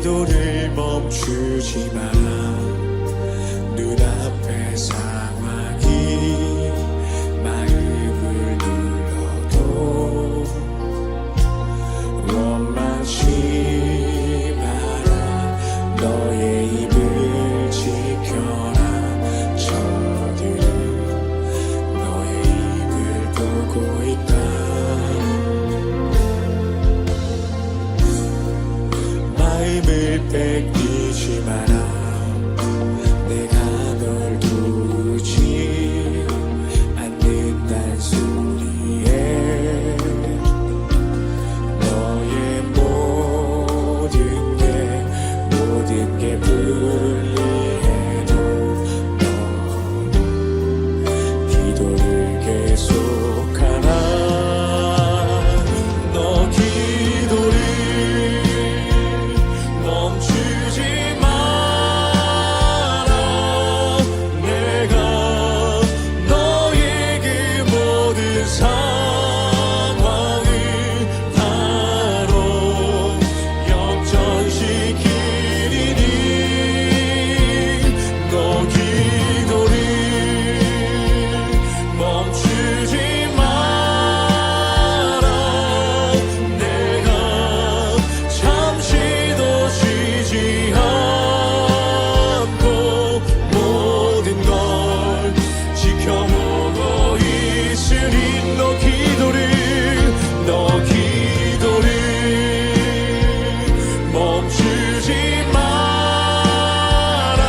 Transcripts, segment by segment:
기도를 멈추지 마라. 눈앞의 상황이 마음을 눌러도 원망치 마라. 너의 입을 지켜라. 저들은 너의 입을 보고 있다. 마음을 뺏기지 마라. 내가 널 두지 않는단 소리에 너의 모든 게 불리해도 넌 기도를 계속하라. 너 기도를 멈추지 마라. 내가 너의 그 모든 상황을 바로 역전시키리니 너 기도를 멈추지 마라. 내가 잠시도 쉬지 않고 모든 걸 지켜보고 있으니 너 기도를 멈추지 마라.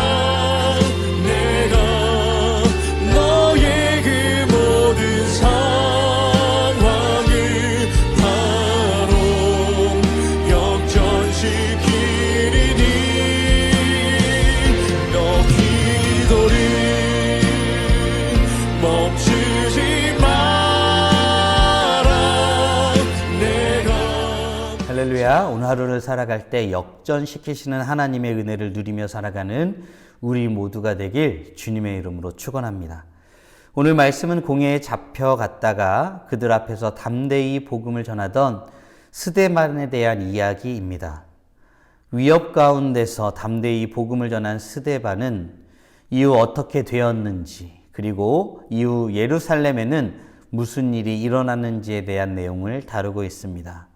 내가 너의 그 모든 상황을 바로 역전시키리니 너 기도를 멈추지 마라. 내가 할렐루야. 오늘 하루를 살아갈 때 역전시키시는 하나님의 은혜를 누리며 살아가는 우리 모두가 되길 주님의 이름으로 축원합니다. 오늘 말씀은 공회에 잡혀갔다가 그들 앞에서 담대히 복음을 전하던 스데반에 대한 이야기입니다. 위협 가운데서 담대히 복음을 전한 스데반은 이후 어떻게 되었는지, 그리고 이후 예루살렘에는 무슨 일이 일어났는지에 대한 내용을 다루고 있습니다.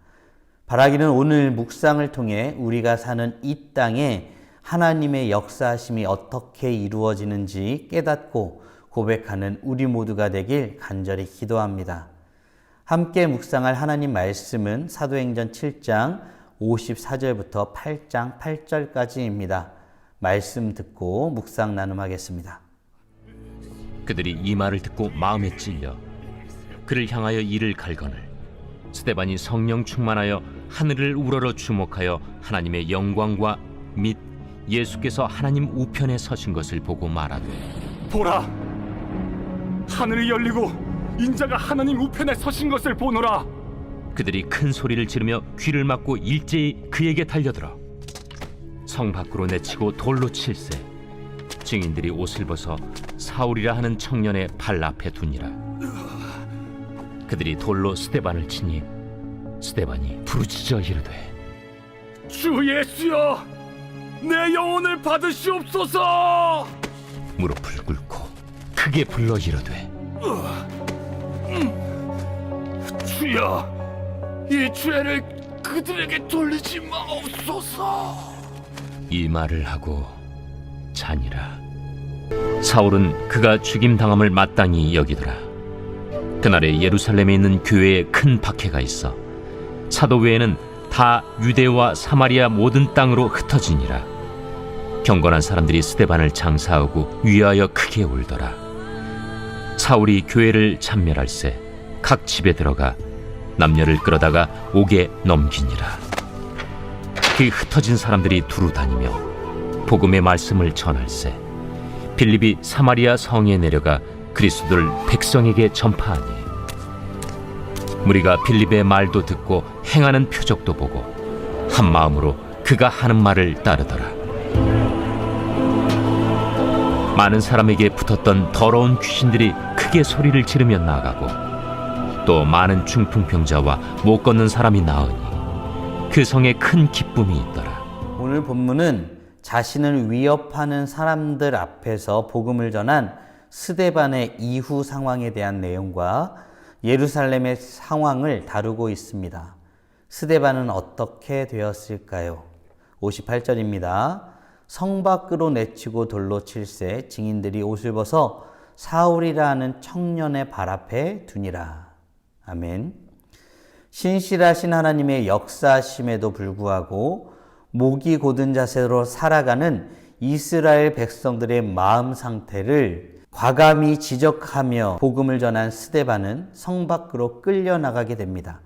바라기는 오늘 묵상을 통해 우리가 사는 이 땅에 하나님의 역사하심이 어떻게 이루어지는지 깨닫고 고백하는 우리 모두가 되길 간절히 기도합니다. 함께 묵상할 하나님 말씀은 사도행전 7장 54절부터 8장 8절까지입니다. 말씀 듣고 묵상 나눔하겠습니다. 그들이 이 말을 듣고 마음에 찔려 그를 향하여 이를 갈거늘 스데반이 성령 충만하여 하늘을 우러러 주목하여 하나님의 영광과 및 예수께서 하나님 우편에 서신 것을 보고 말하되 보라, 하늘이 열리고 인자가 하나님 우편에 서신 것을 보노라. 그들이 큰 소리를 지르며 귀를 막고 일제히 그에게 달려들어 성 밖으로 내치고 돌로 칠세. 증인들이 옷을 벗어 사울이라 하는 청년의 발 앞에 두니라. 그들이 돌로 스데반을 치니 스데반이 부르짖어 이르되 주 예수여, 내 영혼을 받으시옵소서. 무릎을 꿇고 크게 불러 이르되 주여, 이 죄를 그들에게 돌리지 마옵소서. 이 말을 하고 자니라. 사울은 그가 죽임당함을 마땅히 여기더라. 그날에 예루살렘에 있는 교회에 큰 박해가 있어 사도 외에는 다 유대와 사마리아 모든 땅으로 흩어지니라. 경건한 사람들이 스데반을 장사하고 위하여 크게 울더라. 사울이 교회를 참멸할세 각 집에 들어가 남녀를 끌어다가 옥에 넘기니라. 그 흩어진 사람들이 두루 다니며 복음의 말씀을 전할세 빌립이 사마리아 성에 내려가 그리스도를 백성에게 전파하니 무리가 빌립의 말도 듣고 행하는 표적도 보고 한 마음으로 그가 하는 말을 따르더라. 많은 사람에게 붙었던 더러운 귀신들이 크게 소리를 지르며 나가고 또 많은 중풍병자와 못 걷는 사람이 나으니 그 성에 큰 기쁨이 있더라. 오늘 본문은 자신을 위협하는 사람들 앞에서 복음을 전한 스데반의 이후 상황에 대한 내용과 예루살렘의 상황을 다루고 있습니다. 스데반은 어떻게 되었을까요? 58절입니다. 성 밖으로 내치고 돌로 칠세 증인들이 옷을 벗어 사울이라 하는 청년의 발 앞에 두니라. 아멘. 신실하신 하나님의 역사심에도 불구하고 목이 곧은 자세로 살아가는 이스라엘 백성들의 마음 상태를 과감히 지적하며 복음을 전한 스데반은 성 밖으로 끌려나가게 됩니다.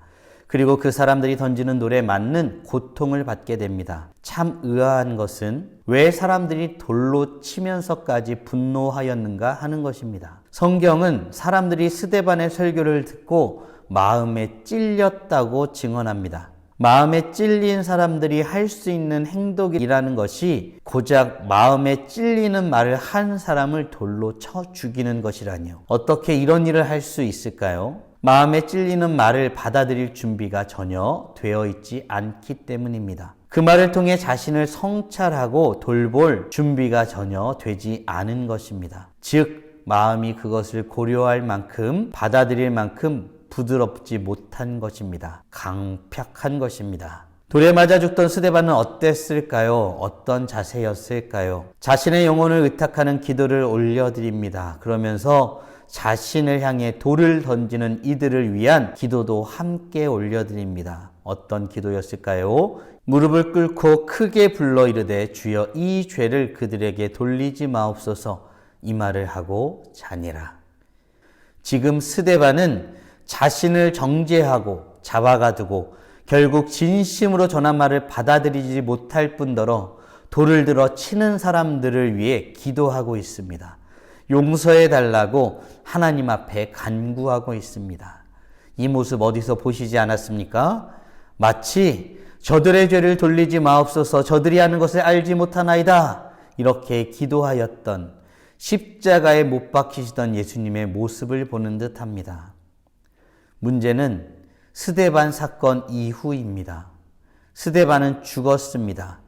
그리고 그 사람들이 던지는 돌에 맞는 고통을 받게 됩니다. 참 의아한 것은 왜 사람들이 돌로 치면서까지 분노하였는가 하는 것입니다. 성경은 사람들이 스데반의 설교를 듣고 마음에 찔렸다고 증언합니다. 마음에 찔린 사람들이 할 수 있는 행동이라는 것이 고작 마음에 찔리는 말을 한 사람을 돌로 쳐 죽이는 것이라니요. 어떻게 이런 일을 할 수 있을까요? 마음에 찔리는 말을 받아들일 준비가 전혀 되어 있지 않기 때문입니다. 그 말을 통해 자신을 성찰하고 돌볼 준비가 전혀 되지 않은 것입니다. 즉, 마음이 그것을 고려할 만큼 받아들일 만큼 부드럽지 못한 것입니다. 강팍한 것입니다. 돌에 맞아 죽던 스데반은 어땠을까요? 어떤 자세였을까요? 자신의 영혼을 의탁하는 기도를 올려드립니다. 그러면서 자신을 향해 돌을 던지는 이들을 위한 기도도 함께 올려드립니다. 어떤 기도였을까요? 무릎을 꿇고 크게 불러 이르되 주여 이 죄를 그들에게 돌리지 마옵소서 이 말을 하고 자니라. 지금 스데반은 자신을 정죄하고 잡아가두고 결국 진심으로 전한 말을 받아들이지 못할 뿐더러 돌을 들어 치는 사람들을 위해 기도하고 있습니다. 용서해 달라고 하나님 앞에 간구하고 있습니다. 이 모습 어디서 보시지 않았습니까? 마치 저들의 죄를 돌리지 마옵소서 저들이 하는 것을 알지 못하나이다 이렇게 기도하였던 십자가에 못 박히시던 예수님의 모습을 보는 듯합니다. 문제는 스데반 사건 이후입니다. 스데반은 죽었습니다.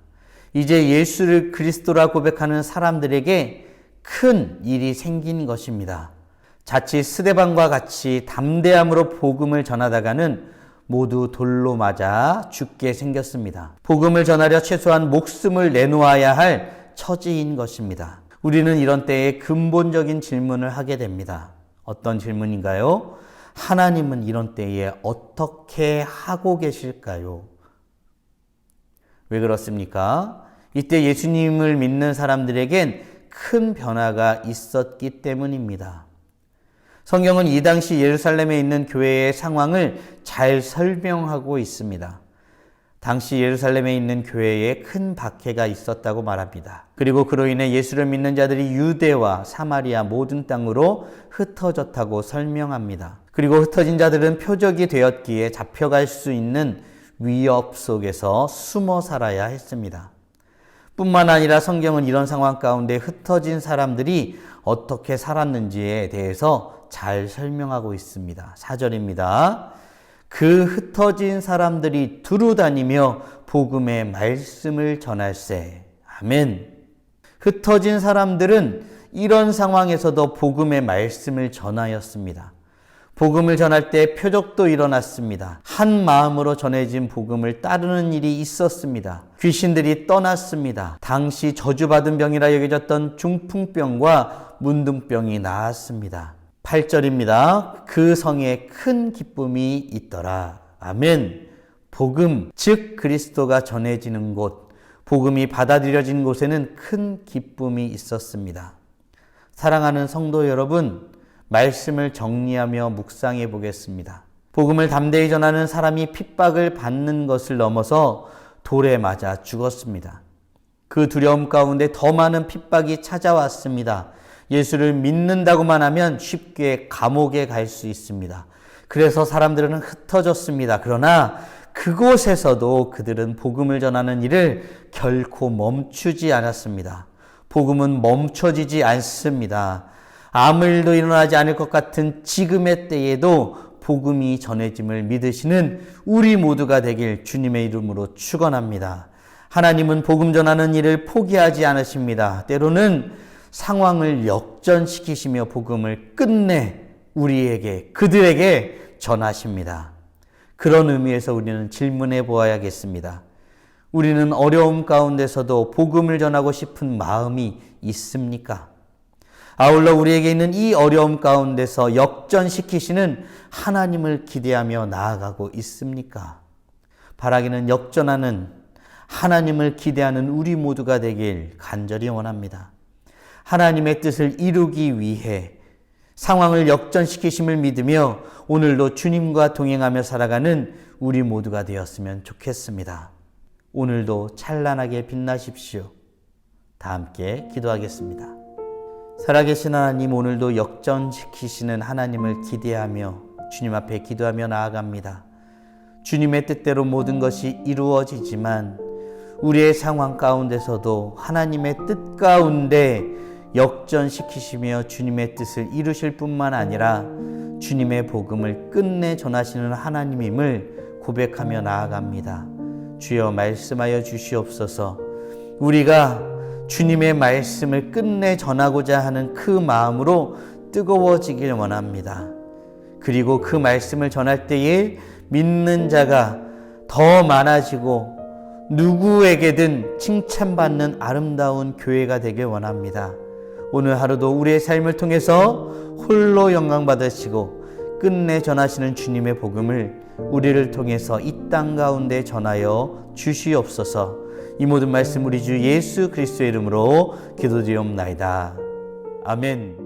이제 예수를 그리스도라 고백하는 사람들에게 큰 일이 생긴 것입니다. 자칫 스데반과 같이 담대함으로 복음을 전하다가는 모두 돌로 맞아 죽게 생겼습니다. 복음을 전하려 최소한 목숨을 내놓아야 할 처지인 것입니다. 우리는 이런 때에 근본적인 질문을 하게 됩니다. 어떤 질문인가요? 하나님은 이런 때에 어떻게 하고 계실까요? 왜 그렇습니까? 이때 예수님을 믿는 사람들에겐 큰 변화가 있었기 때문입니다. 성경은 이 당시 예루살렘에 있는 교회의 상황을 잘 설명하고 있습니다. 당시 예루살렘에 있는 교회에 큰 박해가 있었다고 말합니다. 그리고 그로 인해 예수를 믿는 자들이 유대와 사마리아 모든 땅으로 흩어졌다고 설명합니다. 그리고 흩어진 자들은 표적이 되었기에 잡혀갈 수 있는 위협 속에서 숨어 살아야 했습니다. 뿐만 아니라 성경은 이런 상황 가운데 흩어진 사람들이 어떻게 살았는지에 대해서 잘 설명하고 있습니다. 4절입니다. 그 흩어진 사람들이 두루 다니며 복음의 말씀을 전할세. 아멘. 흩어진 사람들은 이런 상황에서도 복음의 말씀을 전하였습니다. 복음을 전할 때 표적도 일어났습니다. 한 마음으로 전해진 복음을 따르는 일이 있었습니다. 귀신들이 떠났습니다. 당시 저주받은 병이라 여겨졌던 중풍병과 문둥병이 나았습니다. 8절입니다. 그 성에 큰 기쁨이 있더라. 아멘. 복음, 즉 그리스도가 전해지는 곳, 복음이 받아들여진 곳에는 큰 기쁨이 있었습니다. 사랑하는 성도 여러분, 말씀을 정리하며 묵상해 보겠습니다. 복음을 담대히 전하는 사람이 핍박을 받는 것을 넘어서 돌에 맞아 죽었습니다. 그 두려움 가운데 더 많은 핍박이 찾아왔습니다. 예수를 믿는다고만 하면 쉽게 감옥에 갈 수 있습니다. 그래서 사람들은 흩어졌습니다. 그러나 그곳에서도 그들은 복음을 전하는 일을 결코 멈추지 않았습니다. 복음은 멈춰지지 않습니다. 아무 일도 일어나지 않을 것 같은 지금의 때에도 복음이 전해짐을 믿으시는 우리 모두가 되길 주님의 이름으로 축원합니다. 하나님은 복음 전하는 일을 포기하지 않으십니다. 때로는 상황을 역전시키시며 복음을 끝내 우리에게, 그들에게 전하십니다. 그런 의미에서 우리는 질문해 보아야겠습니다. 우리는 어려움 가운데서도 복음을 전하고 싶은 마음이 있습니까? 아울러 우리에게 있는 이 어려움 가운데서 역전시키시는 하나님을 기대하며 나아가고 있습니까? 바라기는 역전하는 하나님을 기대하는 우리 모두가 되길 간절히 원합니다. 하나님의 뜻을 이루기 위해 상황을 역전시키심을 믿으며 오늘도 주님과 동행하며 살아가는 우리 모두가 되었으면 좋겠습니다. 오늘도 찬란하게 빛나십시오. 다 함께 기도하겠습니다. 살아계신 하나님, 오늘도 역전시키시는 하나님을 기대하며 주님 앞에 기도하며 나아갑니다. 주님의 뜻대로 모든 것이 이루어지지만 우리의 상황 가운데서도 하나님의 뜻 가운데 역전시키시며 주님의 뜻을 이루실 뿐만 아니라 주님의 복음을 끝내 전하시는 하나님임을 고백하며 나아갑니다. 주여 말씀하여 주시옵소서. 우리가 주님의 말씀을 끝내 전하고자 하는 그 마음으로 뜨거워지길 원합니다. 그리고 그 말씀을 전할 때에 믿는 자가 더 많아지고 누구에게든 칭찬받는 아름다운 교회가 되길 원합니다. 오늘 하루도 우리의 삶을 통해서 홀로 영광 받으시고 끝내 전하시는 주님의 복음을 우리를 통해서 이 땅 가운데 전하여 주시옵소서. 이 모든 말씀 우리 주 예수 그리스도의 이름으로 기도드리옵나이다. 아멘.